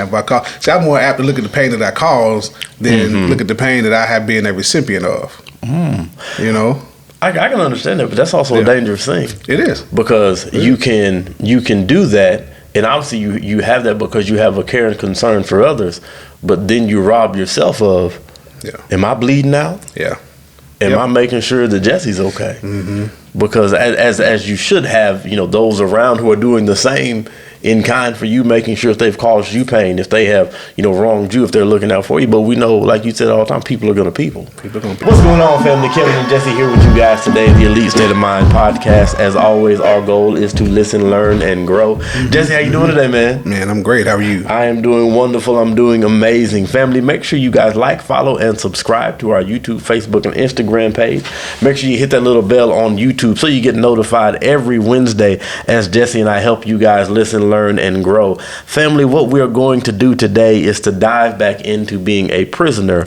have I caused? See, I'm more apt to look at the pain that I caused than look at the pain that I have been a recipient of. You know? I can understand that, but that's also a dangerous thing. It is. Because you can do that, and obviously you have that because you have a care and concern for others, but then you rob yourself of, am I bleeding out? Yeah. Am I making sure that Jesse's okay? Because as you should have, those around who are doing the same in kind for you, making sure if they've caused you pain, if they have, wronged you, if they're looking out for you. But we know, like you said all the time, people are going to people. What's going on, family? Kevin and Jesse here with you guys today at the Elite State of Mind podcast. As always, our goal is to listen, learn, and grow. Jesse, how you doing today, man? Man, I'm great. How are you? I am doing wonderful. I'm doing amazing. Family, make sure you guys like, follow, and subscribe to our YouTube, Facebook, and Instagram page. Make sure you hit that little bell on YouTube so you get notified every Wednesday as Jesse and I help you guys listen, learn, and grow. Family, what we're going to do today is to dive back into being a prisoner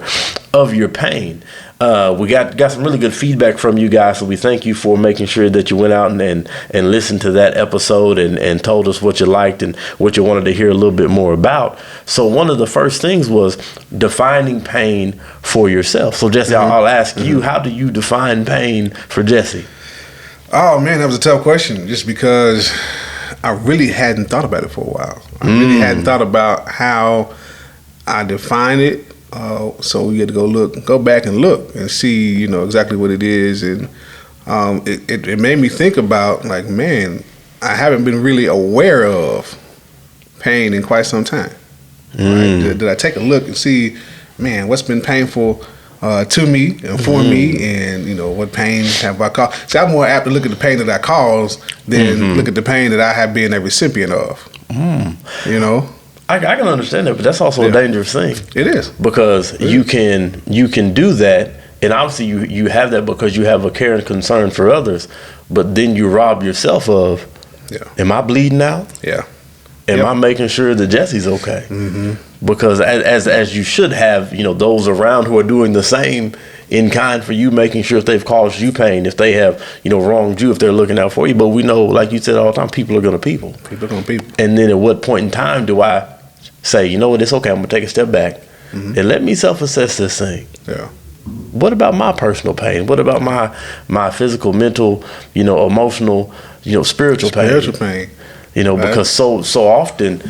of your pain. We got some really good feedback from you guys, so we thank you for making sure that you went out and listened to that episode and told us what you liked and what you wanted to hear a little bit more about. So one of the first things was defining pain for yourself. So Jesse, I'll ask you, how do you define pain for Jesse? Oh man, that was a tough question, just because I really hadn't thought about it for a while. I really hadn't thought about how I define it. So we had to go back and look and see, exactly what it is. And it made me think about, like, man, I haven't been really aware of pain in quite some time. Right? Did I take a look and see, man, what's been painful to me and for me, and what pain have I caused? See, I'm more apt to look at the pain that I caused than look at the pain that I have been a recipient of. I can understand that, but that's also a dangerous thing. It is. Because you can do that, and obviously you have that because you have a care and concern for others, but then you rob yourself of, am I bleeding out? Yeah. Am I making sure that Jesse's okay? Because as you should have, those around who are doing the same in kind for you, making sure if they've caused you pain, if they have, wronged you, if they're looking out for you. But we know, like you said all the time, people are going to people. People are going to people. And then at what point in time do I say, you know what, it's okay, I'm going to take a step back and let me self-assess this thing. Yeah. What about my personal pain? What about my physical, mental, emotional, spiritual pain? Spiritual pain. Because so often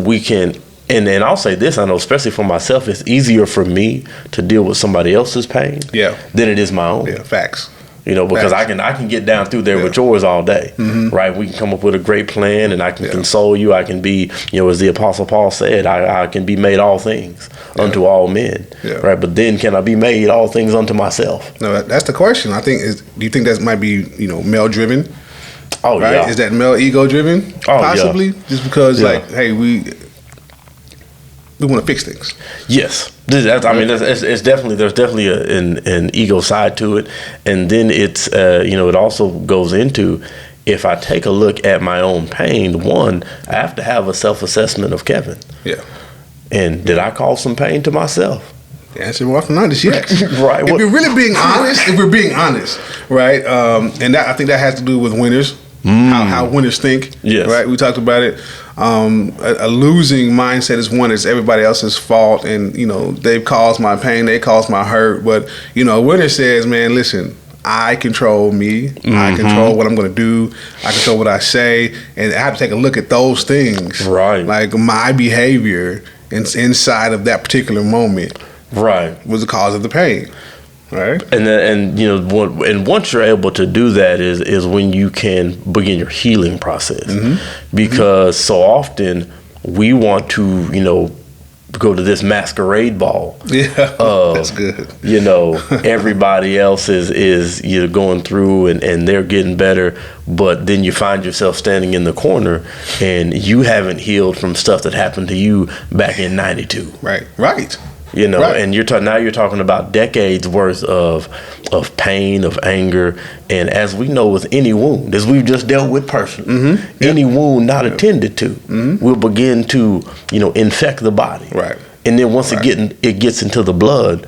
we can, and I'll say this, I know especially for myself, it's easier for me to deal with somebody else's pain than it is my own. Yeah, facts. Because I can get down through there with yours all day, right? We can come up with a great plan, and I can console you. I can be, as the Apostle Paul said, I can be made all things unto all men, right? But then can I be made all things unto myself? No, that's the question. I think do you think that might be, male driven? Oh, right? yeah. Is that male ego driven? Possibly? Yeah. Just because, like, hey, we want to fix things. Yes. It's definitely, there's definitely an ego side to it. And then it's, it also goes into, if I take a look at my own pain, one, I have to have a self-assessment of Kevin. Yeah. And did I cause some pain to myself? The answer more often than not is yes. Right. If we're really being honest, right? And that, I think that has to do with winners. How winners think, right? We talked about it. A losing mindset is one. It's everybody else's fault, and they've caused my pain, they caused my hurt. But a winner says, "Man, listen, I control me. I control what I'm going to do. I control what I say, and I have to take a look at those things, right? Like my behavior inside of that particular moment, right, was the cause of the pain." Right. And once you're able to do that is when you can begin your healing process. Because so often we want to, go to this masquerade ball. Yeah, that's good. Everybody else is going through and they're getting better, but then you find yourself standing in the corner and you haven't healed from stuff that happened to you back in '92. Right. And you're talking about decades worth of pain, of anger, and as we know with any wound, as we've just dealt with personally, any wound not attended to will begin to infect the body. Right. And then once it gets into the blood,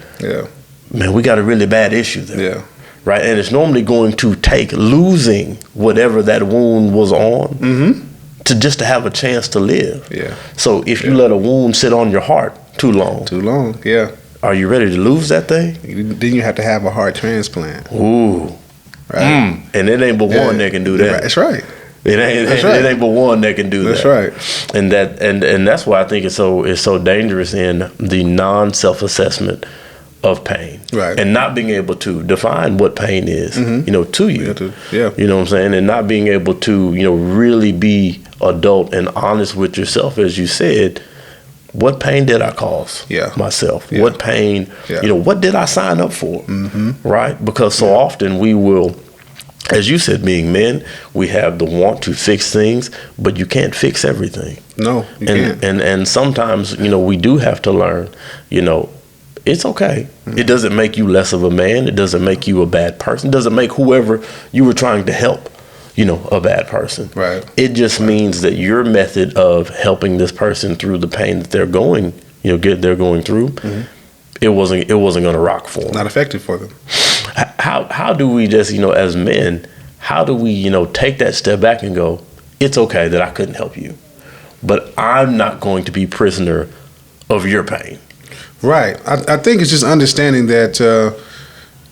man, we got a really bad issue there. Yeah. Right. And it's normally going to take losing whatever that wound was on to have a chance to live. Yeah. So if you let a wound sit on your heart too long, yeah. Are you ready to lose that thing? Then you have to have a heart transplant. Ooh. Right. And it ain't but one that can do that. That's right. It ain't but one that can do that. That's right. And that's why I think it's so dangerous in the non-self-assessment of pain. Right. And not being able to define what pain is, to you. Yeah. You know what I'm saying? And not being able to, really be adult and honest with yourself, as you said. What pain did I cause myself? Yeah. What pain, what did I sign up for? Right? Because so often we will, as you said, being men, we have the want to fix things, but you can't fix everything. No, you can't. And sometimes, we do have to learn, it's okay. It doesn't make you less of a man. It doesn't make you a bad person. It doesn't make whoever you were trying to help, a bad person. Right. It just means that your method of helping this person through the pain that they're going, they're going through, it wasn't going to rock for them. Not effective for them. How do we just, as men, how do we, take that step back and go, it's okay that I couldn't help you, but I'm not going to be prisoner of your pain. Right. I think it's just understanding that,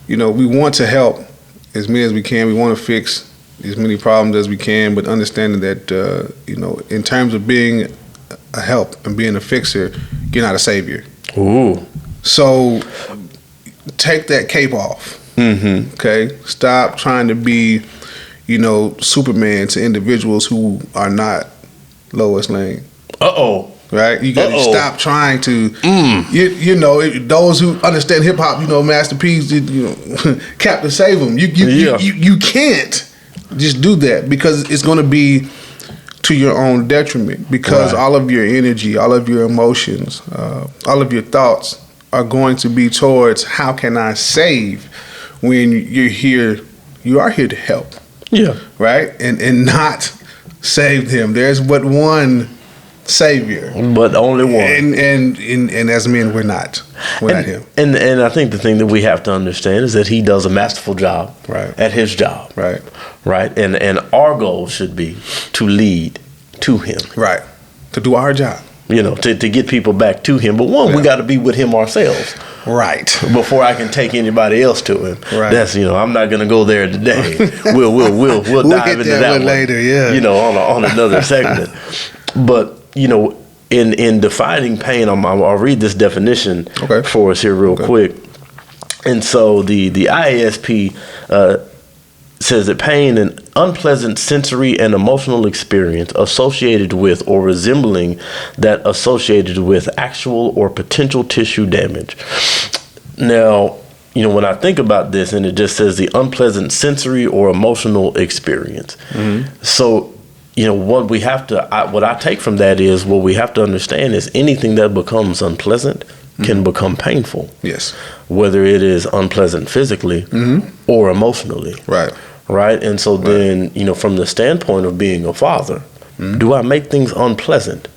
we want to help as many as we can. We want to fix as many problems as we can, but understanding that, in terms of being a help and being a fixer, you're not a savior. Ooh. So take that cape off. Okay? Stop trying to be, Superman to individuals who are not Lois Lane. Uh-oh. Right? You got to stop trying to, those who understand hip hop, Master P's, Captain Save 'em. You can't just do that because it's going to be to your own detriment because all of your energy, all of your emotions, all of your thoughts are going to be towards how can I save when you are here to help. Yeah. Right? And not save them. There's but one savior, but only one, and as men we're not him. And I think the thing that we have to understand is that he does a masterful job at his job, right, and our goal should be to lead to him, right, to do our job, to get people back to him. But we got to be with him ourselves, right, before I can take anybody else to him. Right. That's I'm not gonna go there today. We'll dive into that one later, on another segment, but. In defining pain, I'll read this definition for us here real quick. And so the IASP says that pain, an unpleasant sensory and emotional experience associated with or resembling that associated with actual or potential tissue damage. Now, when I think about this, and it just says the unpleasant sensory or emotional experience. So, what I take from that is what we have to understand is anything that becomes unpleasant can become painful. Yes. Whether it is unpleasant physically or emotionally. Right. Right. And so then, from the standpoint of being a father, do I make things unpleasant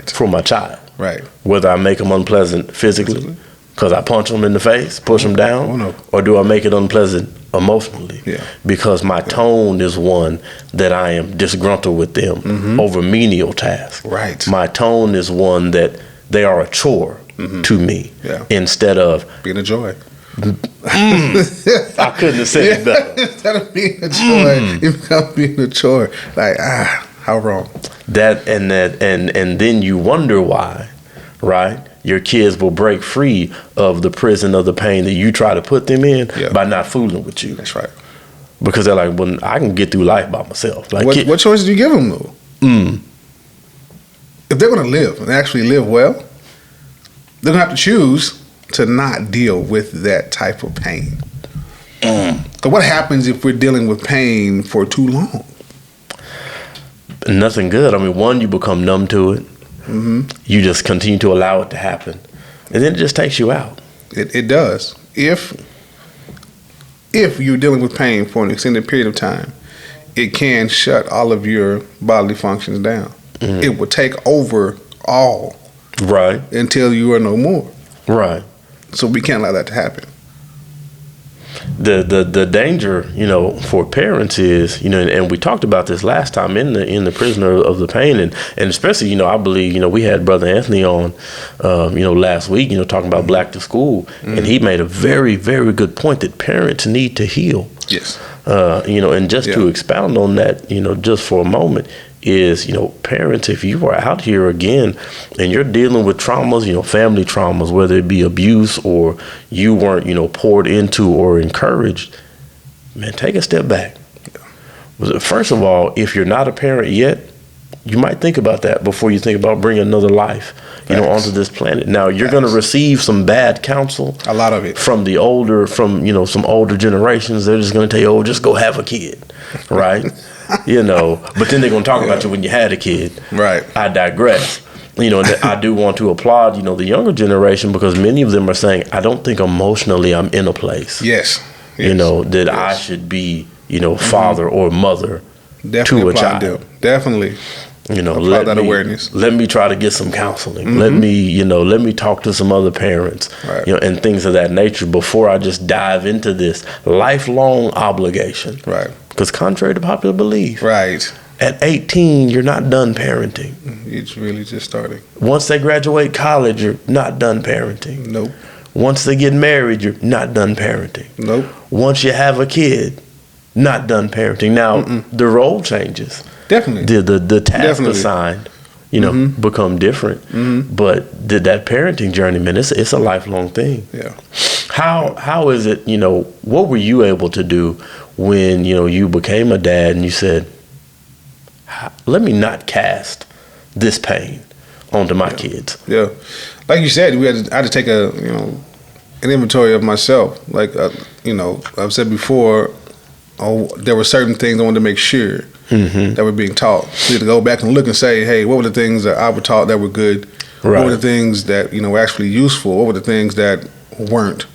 for my child? Right. Whether I make them unpleasant physically, because I punch them in the face, push them down, or do I make it unpleasant emotionally? Yeah. Because my tone is one that I am disgruntled with them over menial tasks. Right. My tone is one that they are a chore to me instead of being a joy. I couldn't have said it better. Instead of being a joy, it becomes being a chore. Like, how wrong? And then you wonder why, right? Your kids will break free of the prison of the pain that you try to put them in by not fooling with you. That's right. Because they're like, well, I can get through life by myself. Like, what choice do you give them, though? If they're going to live and actually live well, they're going to have to choose to not deal with that type of pain. So what happens if we're dealing with pain for too long? Nothing good. I mean, one, you become numb to it. You just continue to allow it to happen, and then it just takes you out. It does. If you're dealing with pain for an extended period of time, it can shut all of your bodily functions down. It will take over all, right, until you are no more. Right. So we can't allow that to happen. The danger, you know, for parents is, you know, and we talked about this last time in the prisoner of the pain, and especially, you know, I believe, you know, we had Brother Anthony on, you know, last week, you know, talking about Black to School, and he made a very, very good point that parents need to heal. Yes. You know, and just to expound on that, you know, just for a moment, is, you know, parents, if you are out here again and you're dealing with traumas, you know, family traumas, whether it be abuse or you weren't, you know, poured into or encouraged, man, take a step back. First of all, if you're not a parent yet, you might think about that before you think about bringing another life, you know, onto this planet. Now, you're going to receive some bad counsel. A lot of it. From, you know, some older generations. They're just going to tell you, oh, just go have a kid, right? You know, but then they're going to talk about you when you had a kid. Right. I digress. You know, and I do want to applaud, you know, the younger generation, because many of them are saying, I don't think emotionally I'm in a place. Yes. You know, that I should be, you know, father or mother Definitely to a child. Definitely. You know, awareness. Let me try to get some counseling. Let me talk to some other parents, you know, and things of that nature before I just dive into this lifelong obligation. Right. Because contrary to popular belief, right, at 18, you're not done parenting. It's really just starting. Once they graduate college, you're not done parenting. Nope. Once they get married, you're not done parenting. Nope. Once you have a kid, not done parenting. Now, the role changes. Definitely. The task assigned, you know, become different. But that parenting journey, man, it's a lifelong thing. Yeah. How is it, you know, what were you able to do when, you know, you became a dad and you said, let me not cast this pain onto my kids? Yeah. Like you said, I had to take an inventory of myself. Like, you know, I've said before, there were certain things I wanted to make sure that were being taught. So you had to go back and look and say, hey, what were the things that I was taught that were good? Right. What were the things that, you know, were actually useful? What were the things that weren't?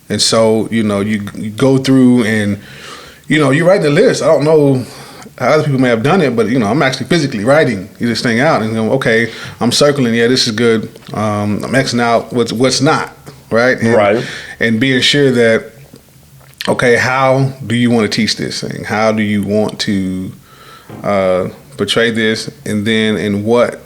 And so, you know, you go through and, you know, you write the list. I don't know how other people may have done it, but, you know, I'm actually physically writing this thing out and going, okay, I'm circling, yeah, this is good. I'm Xing out what's not, right? And being sure that, okay, how do you want to teach this thing? How do you want to portray this? And then in what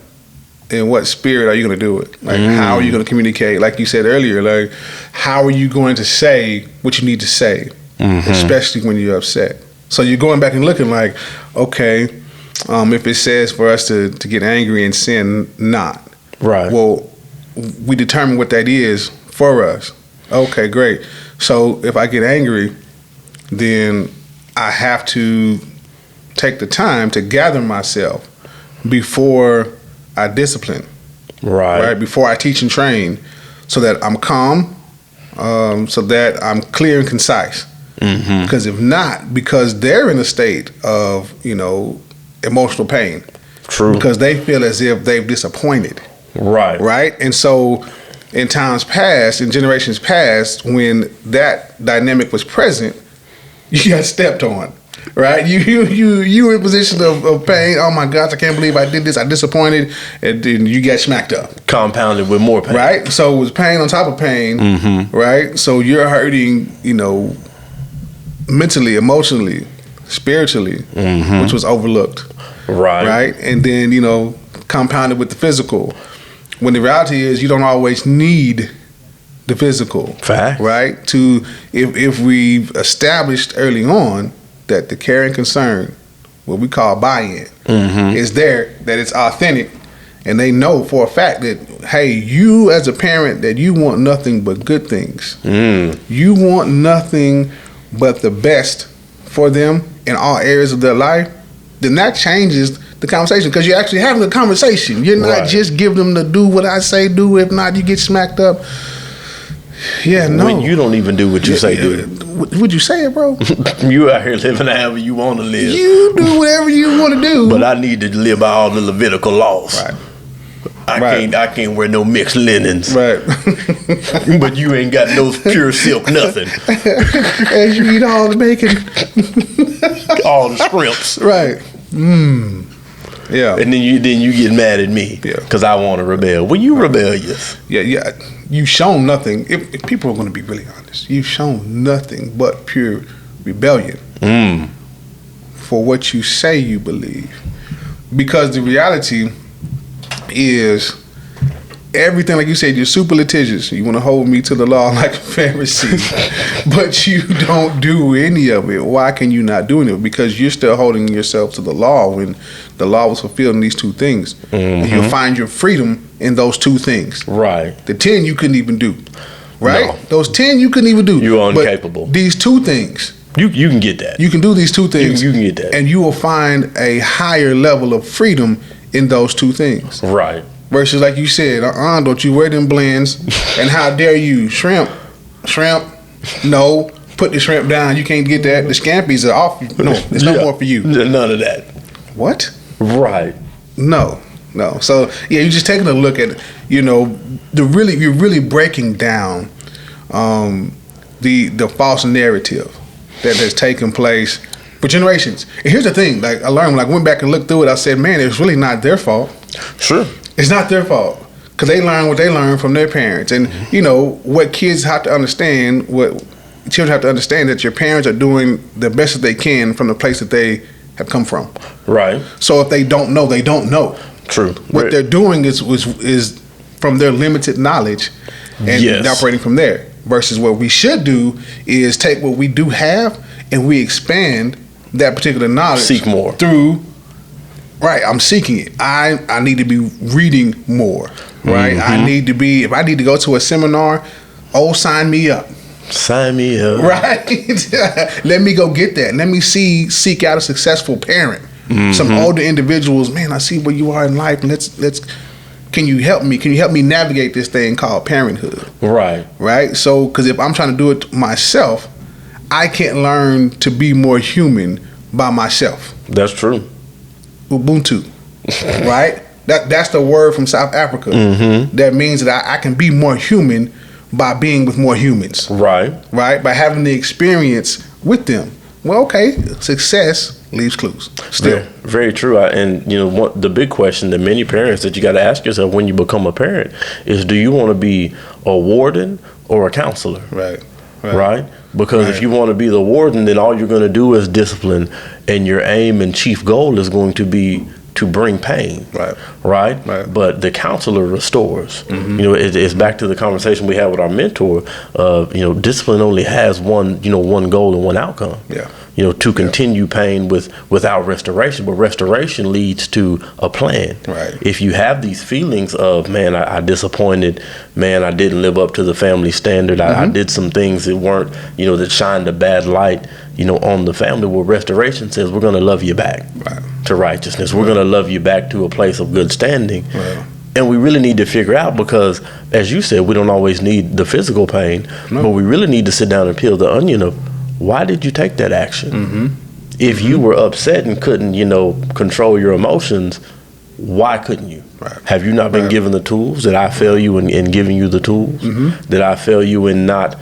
spirit are you going to do it? Like, how are you going to communicate? Like you said earlier, like, how are you going to say what you need to say, especially when you're upset? So you're going back and looking like, okay, if it says for us to get angry and sin not. Right. Well, we determine what that is for us. Okay, great. So if I get angry, then I have to take the time to gather myself before I discipline. Right. Before I teach and train, so that I'm calm, so that I'm clear and concise. Because if not, because they're in a state of, you know, emotional pain. True. Because they feel as if they've disappointed. Right. And so in times past, in generations past, when that dynamic was present, you got stepped on. Right? You were in a position of pain. Oh my gosh, I can't believe I did this. I disappointed, and then you got smacked up. Compounded with more pain. Right? So it was pain on top of pain. Right? So you're hurting, you know, mentally, emotionally, spiritually, which was overlooked. Right? And then, you know, compounded with the physical. When the reality is, you don't always need the physical. Fact. Right? If we've established early on that the care and concern, what we call buy-in, is there, that it's authentic, and they know for a fact that, hey, you as a parent, that you want nothing but good things. You want nothing but the best for them in all areas of their life, then that changes the conversation, because you're actually having a conversation. You're not just giving them to do what I say do. If not, you get smacked up. Yeah, no. When you don't even do what you say do. Would you say it, bro? You out here living however you want to live. You do whatever you want to do. But I need to live by all the Levitical laws. Right. I can't wear no mixed linens. Right. But you ain't got no pure silk nothing. As you eat all the bacon. All the shrimps. Right. Yeah. And then you get mad at me because I want to rebel. Well, you rebellious. Yeah. You've shown nothing. If people are going to be really honest, you've shown nothing but pure rebellion for what you say you believe. Because the reality is, everything, like you said, you're super litigious. You want to hold me to the law like a Pharisee, but you don't do any of it. Why can you not do it? Because you're still holding yourself to the law when the law was fulfilled in these two things. And you'll find your freedom in those two things. Right. The 10 you couldn't even do. Right? No. Those 10 you couldn't even do. You're incapable. But these two things. You can get that. You can do these two things. You can get that. And you will find a higher level of freedom in those two things. Right. Versus, like you said, don't you wear them blends, and how dare you, shrimp, no, put the shrimp down, you can't get that, the scampies are off, no, it's no more for you. None of that. What? Right. No. So, you're just taking a look at, you're really breaking down the false narrative that has taken place for generations. And here's the thing, like I learned when I went back and looked through it, I said, man, it's really not their fault. Sure. It's not their fault, because they learn what they learn from their parents. And, what kids have to understand, what children have to understand, that your parents are doing the best that they can from the place that they have come from. Right. So if they don't know, they don't know. True. What they're doing is from their limited knowledge and operating from there. Versus what we should do is take what we do have and we expand that particular knowledge. Seek more. Through... Right, I'm seeking it. I need to be reading more. Right, I need to be. If I need to go to a seminar, sign me up. Sign me up. Right, let me go get that. Let me seek out a successful parent. Some older individuals. Man, I see where you are in life. Let's. Can you help me? Can you help me navigate this thing called parenthood? Right. So, because if I'm trying to do it myself, I can't learn to be more human by myself. That's true. Ubuntu, right? That's the word from South Africa. That means that I can be more human by being with more humans. Right. By having the experience with them. Well, okay, success leaves clues. Still, very true. And the big question that many parents that you got to ask yourself when you become a parent is: do you want to be a warden or a counselor? Right. Because if you want to be the warden, then all you're going to do is discipline, and your aim and chief goal is going to be to bring pain. Right. But the counselor restores. It's back to the conversation we had with our mentor of, discipline only has one goal and one outcome. To continue pain without restoration, but restoration leads to a plan. If you have these feelings of, man, I disappointed, man, I didn't live up to the family standard, I did some things that weren't, that shined a bad light, on the family. Well, restoration says we're going to love you back to righteousness. We're going to love you back to a place of good standing. And we really need to figure out, because, as you said, we don't always need the physical pain, but we really need to sit down and peel the onion of, why did you take that action? If you were upset and couldn't, control your emotions, why couldn't you? Have you not been given the tools? Did I fail you in giving you the tools? Did I fail you in not,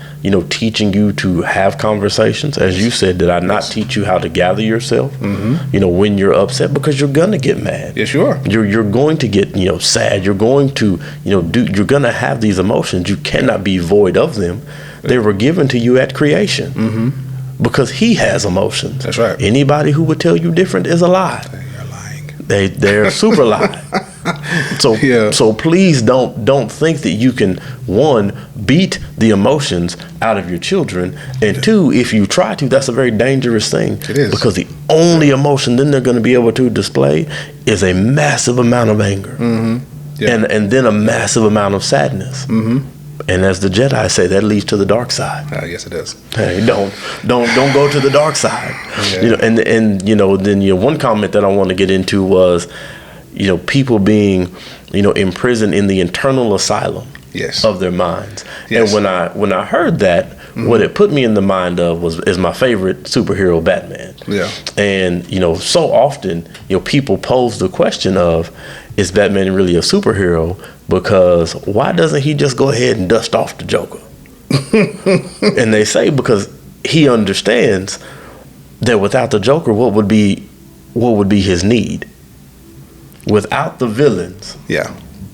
teaching you to have conversations? As you said, did I not teach you how to gather yourself? When you're upset, because you're gonna get mad. Yes, you are. You're going to get, sad. You're going to, you're gonna have these emotions. You cannot be void of them. They were given to you at creation. Because he has emotions. That's right. Anybody who would tell you different is a lie. They're lying. They're super lie. So please don't think that you can, one, beat the emotions out of your children, and two, if you try to, that's a very dangerous thing. It is. Because the only emotion then they're going to be able to display is a massive amount of anger, and then a massive amount of sadness. And as the Jedi say, that leads to the dark side. Yes, it does. Hey, don't go to the dark side. Then one comment that I want to get into was, people being, imprisoned in the internal asylum of their minds. And when I heard that, what it put me in the mind of is my favorite superhero, Batman. And so often, people pose the question of, is Batman really a superhero? Because why doesn't he just go ahead and dust off the Joker? And they say because he understands that without the Joker, what would be his need? without the villains,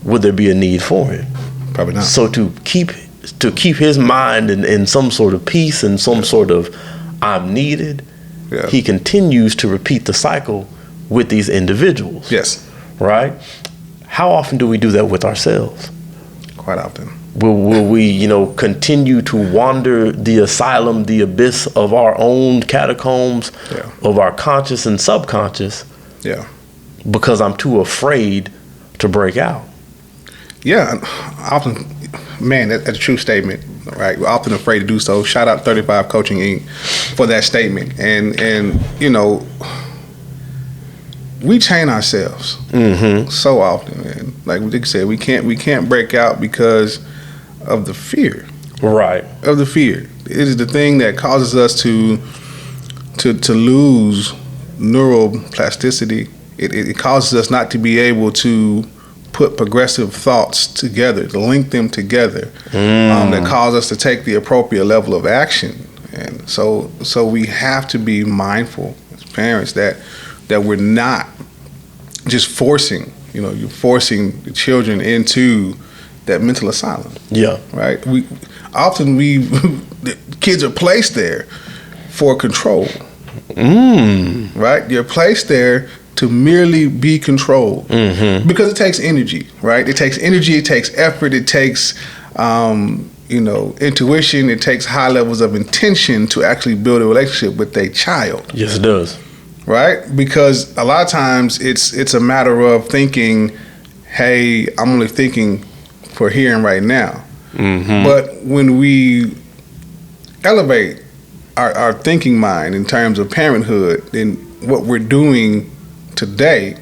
would there be a need for him? Probably not. So to keep his mind in some sort of peace and some sort of I'm needed, he continues to repeat the cycle with these individuals. Yes. Right? How often do we do that with ourselves? Quite often. Will we, continue to wander the asylum, the abyss of our own catacombs, of our conscious and subconscious, because I'm too afraid to break out? Yeah, often, man, that's a true statement, right? We're often afraid to do so. Shout out 35 Coaching Inc. for that statement. And we chain ourselves so often, man. Like Dick said, we can't break out because of the fear. Right. Of the fear. It is the thing that causes us to lose neuroplasticity. It causes us not to be able to put progressive thoughts together, to link them together, that cause us to take the appropriate level of action. And so we have to be mindful as parents that we're not just forcing, you're forcing the children into that mental asylum. Yeah. Right? The kids are placed there for control. Right? You're placed there to merely be controlled, because it takes energy, right? It takes energy, it takes effort, it takes, intuition, it takes high levels of intention to actually build a relationship with a child. Yes, it does. Right? Because a lot of times it's a matter of thinking, hey, I'm only thinking for here and right now. But when we elevate our thinking mind in terms of parenthood, then what we're doing today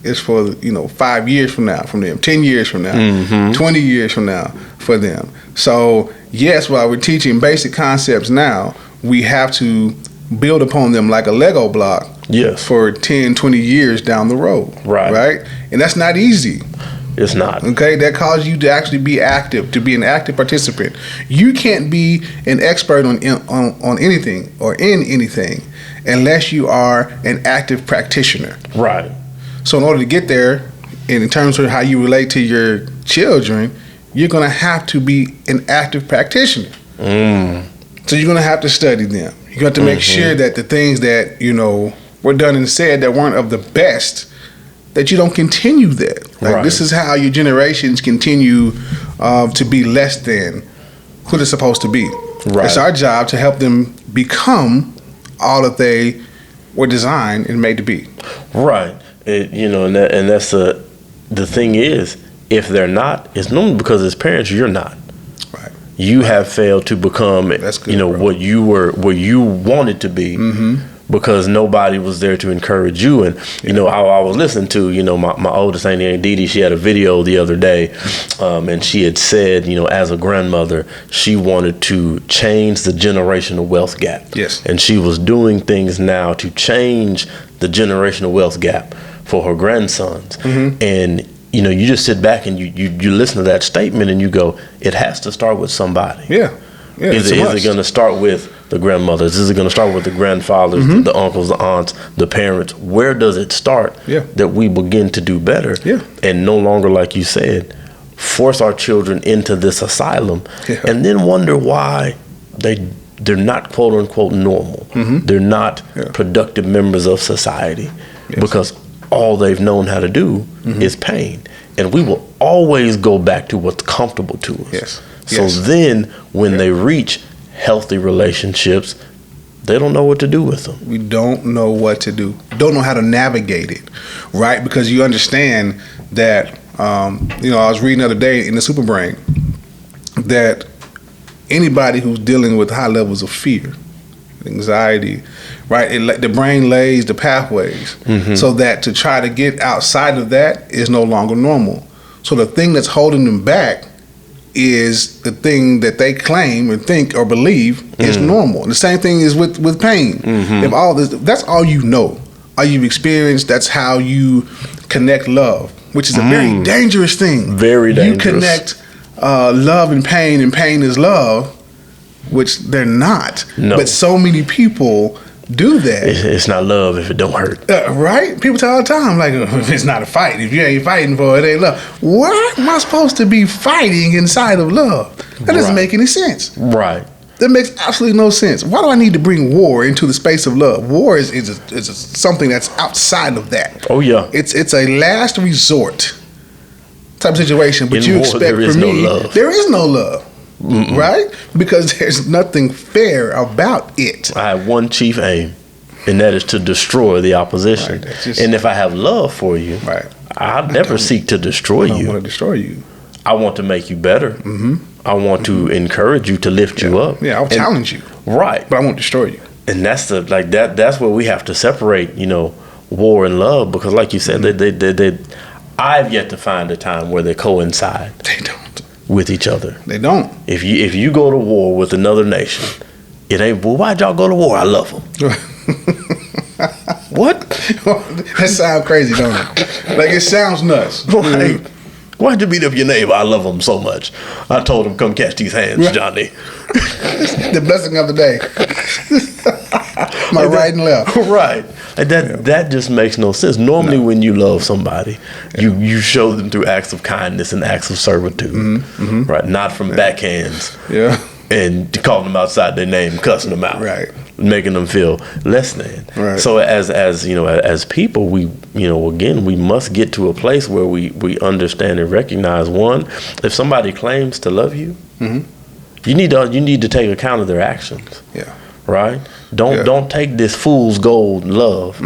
is for 5 years from now from them, 10 years from now, 20 years from now for them. So yes, while we're teaching basic concepts now, we have to build upon them like a Lego block for 10, 20 years down the road. Right? And that's not easy. It's not. Okay, that causes you to actually be active, to be an active participant. You can't be an expert on anything or in anything unless you are an active practitioner. Right. So in order to get there, and in terms of how you relate to your children, you're going to have to be an active practitioner. So you're going to have to study them. You got to make sure that the things that were done and said that weren't of the best, that you don't continue that. Like this is how your generations continue to be less than who they're supposed to be. It's our job to help them become all that they were designed and made to be. Right. And that's the thing is, if they're not, it's normally because as parents you're not. Right. You have failed to become what you wanted to be. Because nobody was there to encourage you. And I was listening to my oldest Aunt Dee, she had a video the other day, and she had said as a grandmother she wanted to change the generational wealth gap. Yes. And she was doing things now to change the generational wealth gap for her grandsons. And you just sit back and you listen to that statement and you go, it has to start with somebody. Is it going to start with the grandmothers? Is it going to start with the grandfathers, the uncles, the aunts, the parents? Where does it start that we begin to do better and no longer, like you said, force our children into this asylum and then wonder why they're not quote unquote normal. They're not productive members of society because all they've known how to do is pain. And we will always go back to what's comfortable to us. So then when they reach healthy relationships, they don't know what to do with them. We don't know what to do. Don't know how to navigate it, right? Because you understand that, I was reading the other day in the superbrain that anybody who's dealing with high levels of fear, anxiety, right? The brain lays the pathways so that to try to get outside of that is no longer normal. So the thing that's holding them back is the thing that they claim or think or believe is normal. And the same thing is with pain. If all this, that's all you know, all you've experienced, that's how you connect love, which is a very dangerous thing. Very dangerous. You connect love and pain is love, which they're not. No. But so many people do that. It's not love if it don't hurt. Right? People tell all the time, like, if it's not a fight. If you ain't fighting for it, it ain't love. Why am I supposed to be fighting inside of love? That doesn't make any sense. Right. That makes absolutely no sense. Why do I need to bring war into the space of love? War is something that's outside of that. Oh, yeah. It's a last resort type of situation, but you expect from me, there is no love. Right? Because there's nothing fair about it. I have one chief aim, and that is to destroy the opposition. Right, and if I have love for you, right, I'll never seek to destroy you. I don't want to destroy you. I want to make you better. I want to encourage you, to lift you up. Yeah, I'll challenge you. Right. But I won't destroy you. And that's that's where we have to separate, war and love, because like you said, I've yet to find a time where they coincide. They don't. With each other. They don't. If you go to war with another nation, it ain't, well, why'd y'all go to war? I love them. What? That sounds crazy, don't it? Like, it sounds nuts. Right. Why'd you beat up your neighbor? I love him so much. I told him, come catch these hands, Johnny. The blessing of the day. My right and left. Right. That just makes no sense. Normally when you love somebody, you show them through acts of kindness and acts of servitude. Right. Not from backhands. Yeah. And calling them outside their name, cussing them out. Right. Making them feel less than. Right. So as people, we again, we must get to a place where we understand and recognize, one, if somebody claims to love you, you need to take account of their actions. Yeah. Right? Don't take this fool's gold love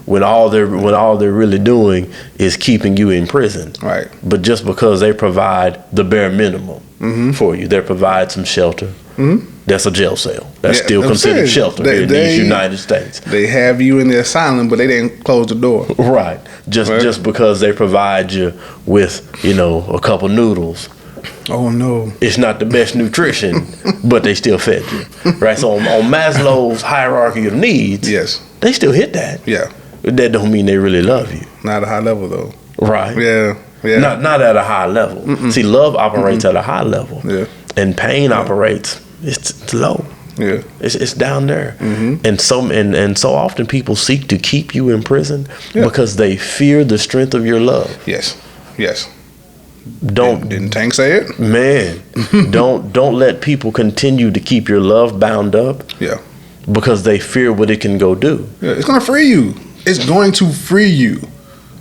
when all they're really doing is keeping you in prison. Right. But just because they provide the bare minimum for you, they provide some shelter. That's a jail cell. That's still considered shelter in these United States. They have you in the asylum, but they didn't close the door. Right. Just because they provide you with a couple noodles. Oh no! It's not the best nutrition, but they still fed you, right? So on Maslow's hierarchy of needs, they still hit that. Yeah, that don't mean they really love you. Not at a high level though. Right? Yeah. Not at a high level. See, love operates at a high level. Yeah, and pain operates. It's low. Yeah, it's down there. And so often people seek to keep you in prison because they fear the strength of your love. Yes. Didn't Tank say it? Man, don't let people continue to keep your love bound up. Yeah. Because they fear what it can go do. Yeah, it's gonna free you. It's going to free you.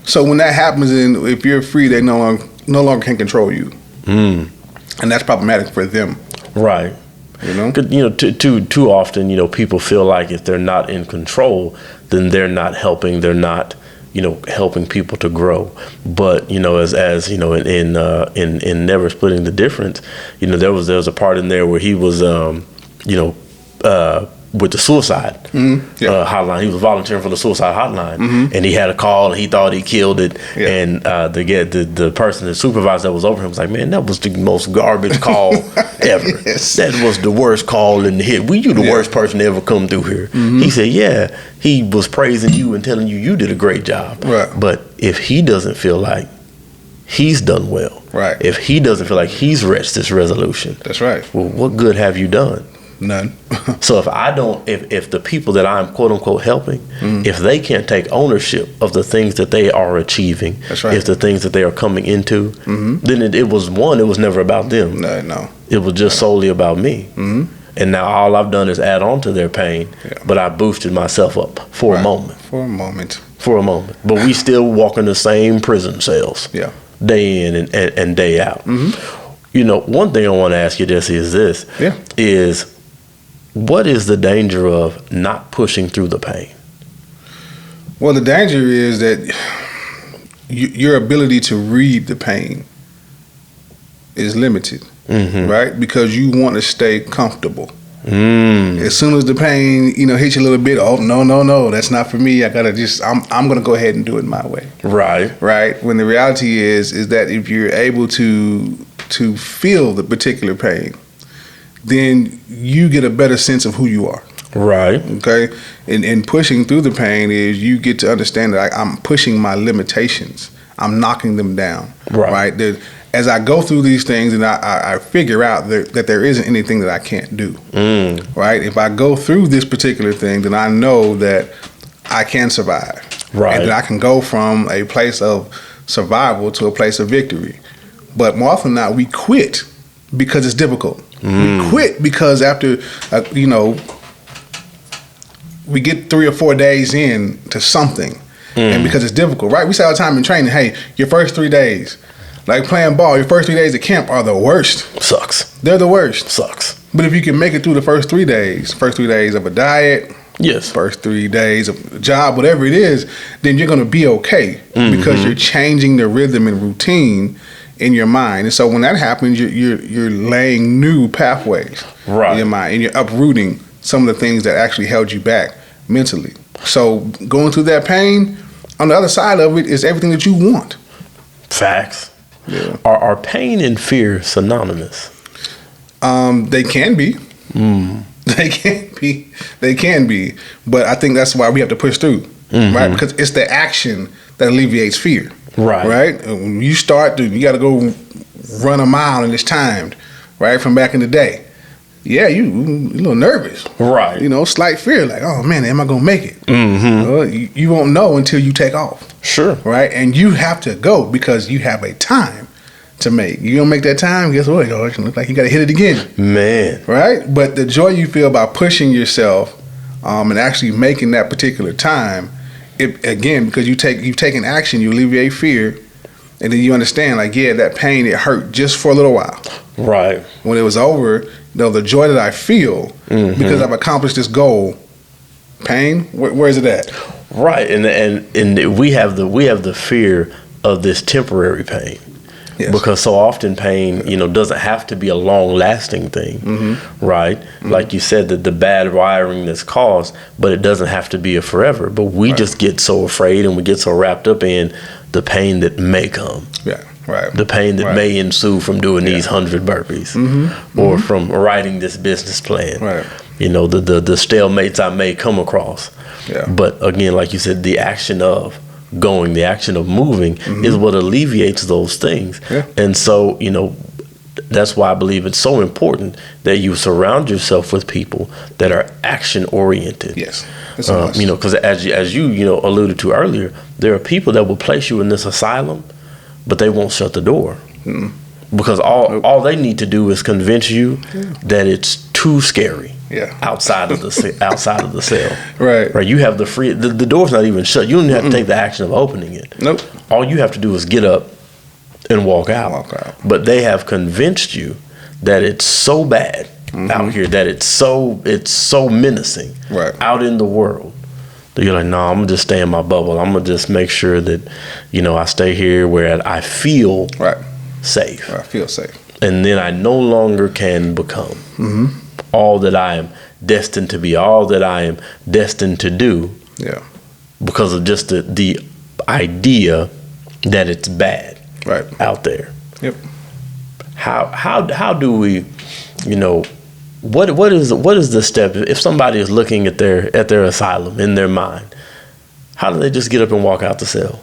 So when that happens, and if you're free, they no longer can control you. And that's problematic for them. Right. Too often, people feel like if they're not in control, then they're not helping. They're not helping people to grow. But as in Never Splitting the Difference, there was a part in there where he was with the suicide hotline. He was volunteering for the suicide hotline, and he had a call and he thought he killed it. And the person, the supervisor that was over him, was like, "Man, that was the most garbage call ever. That was the worst call in the hit. You the worst person to ever come through here." He said, "Yeah, he was praising you and telling you did a great job. Right. But if he doesn't feel like he's done well, right? If he doesn't feel like he's reached this resolution, that's right. Well, what good have you done?" None. So if the people that I'm quote unquote helping, if they can't take ownership of the things that they are achieving, that's right. If the things that they are coming into, then it was never about them. No. It was just solely about me. And now all I've done is add on to their pain, but I boosted myself up for a moment. For a moment. But we still walk in the same prison cells. Yeah. Day in and day out. One thing I want to ask you is what is the danger of not pushing through the pain? Well, the danger is that your ability to read the pain is limited, right? Because you want to stay comfortable. As soon as the pain, hits you a little bit, oh no, that's not for me. I gotta I'm gonna go ahead and do it my way. Right. When the reality is that if you're able to feel the particular pain, then you get a better sense of who you are. Right. Okay. And pushing through the pain is you get to understand that I'm pushing my limitations. I'm knocking them down. Right. as I go through these things and I figure out that there isn't anything that I can't do, right? If I go through this particular thing, then I know that I can survive. Right. And that I can go from a place of survival to a place of victory. But more often than not, we quit because it's difficult. We quit because after, we get 3 or 4 days in to something, and because it's difficult, right? We say all the time in training, hey, your first 3 days, like playing ball, your first 3 days at camp are the worst. Sucks. They're the worst. Sucks. But if you can make it through the first 3 days, first 3 days of a diet, yes, first 3 days of a job, whatever it is, then you're going to be okay because you're changing the rhythm and routine in your mind. And so when that happens, you're laying new pathways in your mind, and you're uprooting some of the things that actually held you back mentally. So going through that pain, on the other side of it is everything that you want. Facts. Yeah. Are pain and fear synonymous? They can be. They can be. But I think that's why we have to push through, right? Because it's the action that alleviates fear. Right. When you start, you got to go run a mile and it's timed, right? From back in the day. Yeah, you're a little nervous. Right. Slight fear, like, oh man, am I going to make it? Well, you won't know until you take off. Sure. Right. And you have to go because you have a time to make. You don't make that time, guess what? It looks like you got to hit it again. Man. Right. But the joy you feel by pushing yourself and actually making that particular time, again, because you've taken action, you alleviate fear, and then you understand, like, yeah, that pain, it hurt just for a little while. Right. When it was over, the joy that I feel because I've accomplished this goal, pain, where is it at? Right. And we have the fear of this temporary pain. Yes. Because so often pain, doesn't have to be a long-lasting thing, right? Like you said, that the bad wiring that's caused, but it doesn't have to be a forever. But we just get so afraid and we get so wrapped up in the pain that may come. Yeah, right. The pain that may ensue from doing these 100 burpees or from writing this business plan. Right. The stalemates I may come across. Yeah. But again, like you said, the action of going, the action of moving is what alleviates those things. Yeah. And so, that's why I believe it's so important that you surround yourself with people that are action oriented. Yes. Because as you alluded to earlier, there are people that will place you in this asylum, but they won't shut the door. Because all they need to do is convince you that it's too scary. Yeah. Outside of the cell. Right. You have the door's not even shut. You don't have to take the action of opening it. Nope. All you have to do is get up and walk out. But they have convinced you that it's so bad out here, that it's so menacing out in the world. That you're like, no, I'm gonna just stay in my bubble. I'm gonna just make sure that, I stay here where I feel safe. I feel safe. And then I no longer can become all that I am destined to be, all that I am destined to do. Yeah. Because of just the idea that it's bad out there. Yep. How do we, what is the step if somebody is looking at their asylum in their mind? How do they just get up and walk out the cell?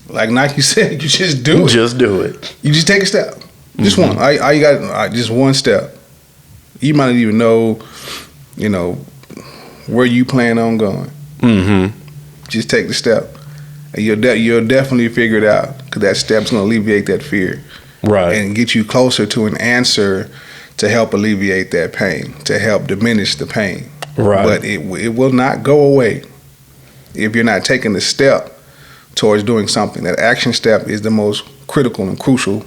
Like Nike said, you just do it. Just do it. You just take a step. Just one. All you got, just one step. You might not even know, where you plan on going. Just take the step, and you'll definitely figure it out. Because that step's going to alleviate that fear, and get you closer to an answer to help alleviate that pain, to help diminish the pain. Right. But it will not go away if you're not taking the step towards doing something. That action step is the most critical and crucial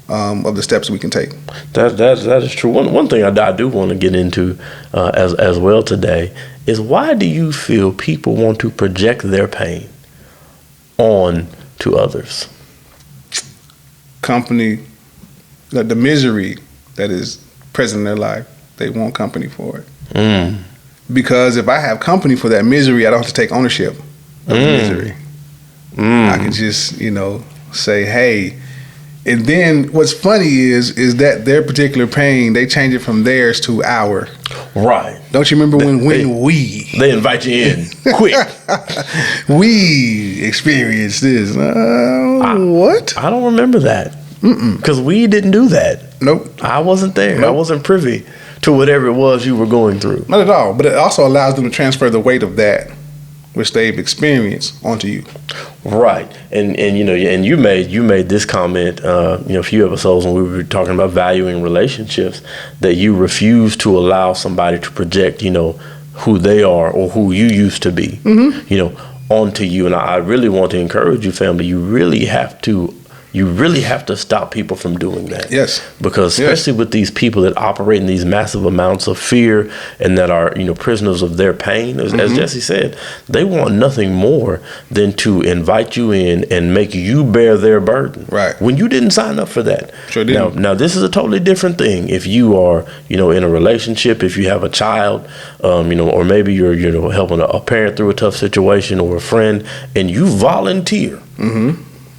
of the steps we can take. That is true. One thing I do want to get into as well today is, why do you feel people want to project their pain on to others? Company, the misery that is present in their life, they want company for it. Because if I have company for that misery, I don't have to take ownership of the misery. I can just, say, hey. And then what's funny is that their particular pain, they change it from theirs to our. Right. Don't you remember when they invite you in quick? We experienced this. What? I don't remember that. Because we didn't do that. Nope. I wasn't there. Nope. I wasn't privy to whatever it was you were going through. Not at all. But it also allows them to transfer the weight of that which they've experienced onto you. Right. And you made this comment a few episodes when we were talking about valuing relationships, that you refuse to allow somebody to project who they are or who you used to be onto you. And I really want to encourage you, family, you really have to stop people from doing that. Yes. Because especially with these people that operate in these massive amounts of fear and that are, prisoners of their pain, as Jesse said, they want nothing more than to invite you in and make you bear their burden. Right. When you didn't sign up for that. Sure didn't. Now this is a totally different thing. If you are, in a relationship, if you have a child, or maybe you're, helping a parent through a tough situation, or a friend, and you volunteer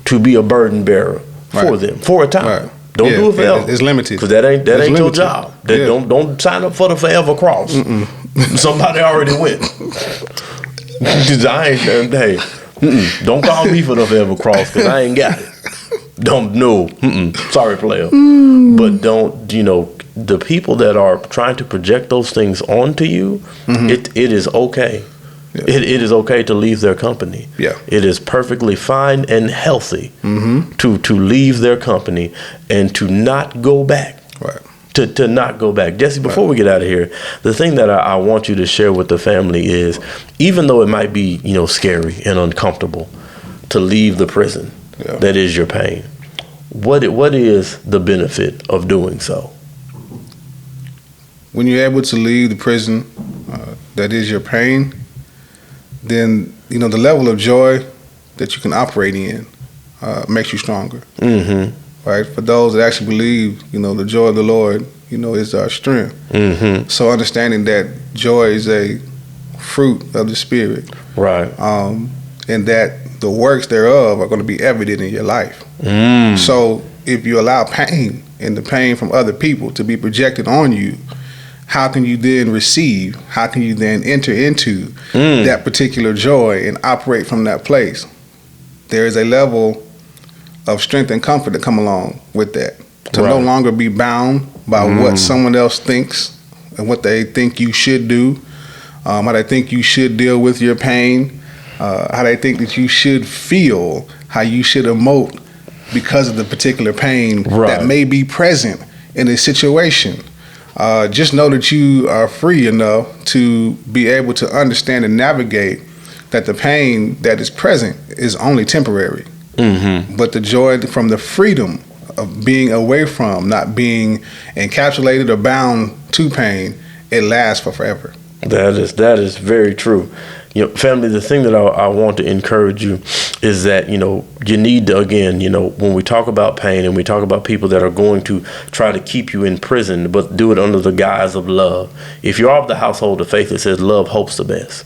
to be a burden bearer for them for a time. Right. Don't do it forever. It's limited. Because that ain't your job. Don't sign up for the forever cross. Somebody already went. Don't call me for the forever cross, because I ain't got it. Sorry, player. But don't, the people that are trying to project those things onto you, it is okay. Yeah. It is okay to leave their company. Yeah. It is perfectly fine and healthy to leave their company and to not go back. Right. To not go back. Jesse, before we get out of here, the thing that I want you to share with the family is, even though it might be, scary and uncomfortable to leave the prison that is your pain, what is the benefit of doing so? When you're able to leave the prison that is your pain, then the level of joy that you can operate in makes you stronger. Right? For those that actually believe, the joy of the Lord, is our strength. So understanding that joy is a fruit of the Spirit, right? And that the works thereof are going to be evident in your life. So if you allow pain and the pain from other people to be projected on you, how can you then receive? How can you then enter into that particular joy and operate from that place? There is a level of strength and comfort that come along with that. To no longer be bound by what someone else thinks and what they think you should do, how they think you should deal with your pain, how they think that you should feel, how you should emote because of the particular pain that may be present in a situation. Just know that you are free enough to be able to understand and navigate that the pain that is present is only temporary. But the joy from the freedom of being away from, not being encapsulated or bound to pain, it lasts for forever. That is very true. Family, the thing that I want to encourage you is that, you need to, again, when we talk about pain and we talk about people that are going to try to keep you in prison, but do it under the guise of love. If you're of the household of faith, it says love hopes the best.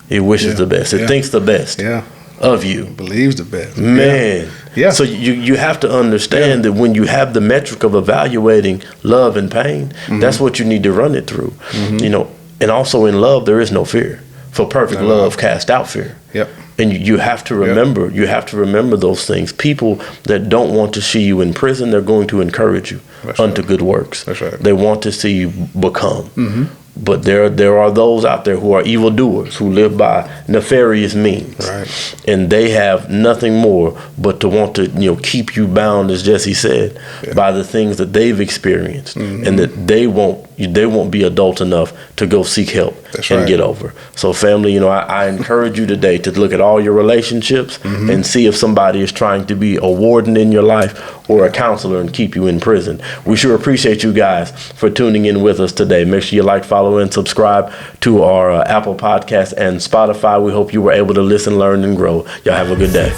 It wishes the best. It thinks the best of you. Believes the best. Man. Yeah. So you have to understand that when you have the metric of evaluating love and pain, that's what you need to run it through. And also in love, there is no fear. For perfect love cast out fear. Yep. And you have to remember, those things. People that don't want to see you in prison, they're going to encourage you unto good works. That's right. They want to see you become. But there are those out there who are evildoers, who live by nefarious means. Right. And they have nothing more but to want to, keep you bound, as Jesse said, by the things that they've experienced, and that they won't be adult enough to go seek help get over. So family, I encourage you today to look at all your relationships and see if somebody is trying to be a warden in your life or a counselor and keep you in prison. We sure appreciate you guys for tuning in with us today. Make sure you like, follow, and subscribe to our Apple Podcast and Spotify. We hope you were able to listen, learn, and grow. Y'all have a good day.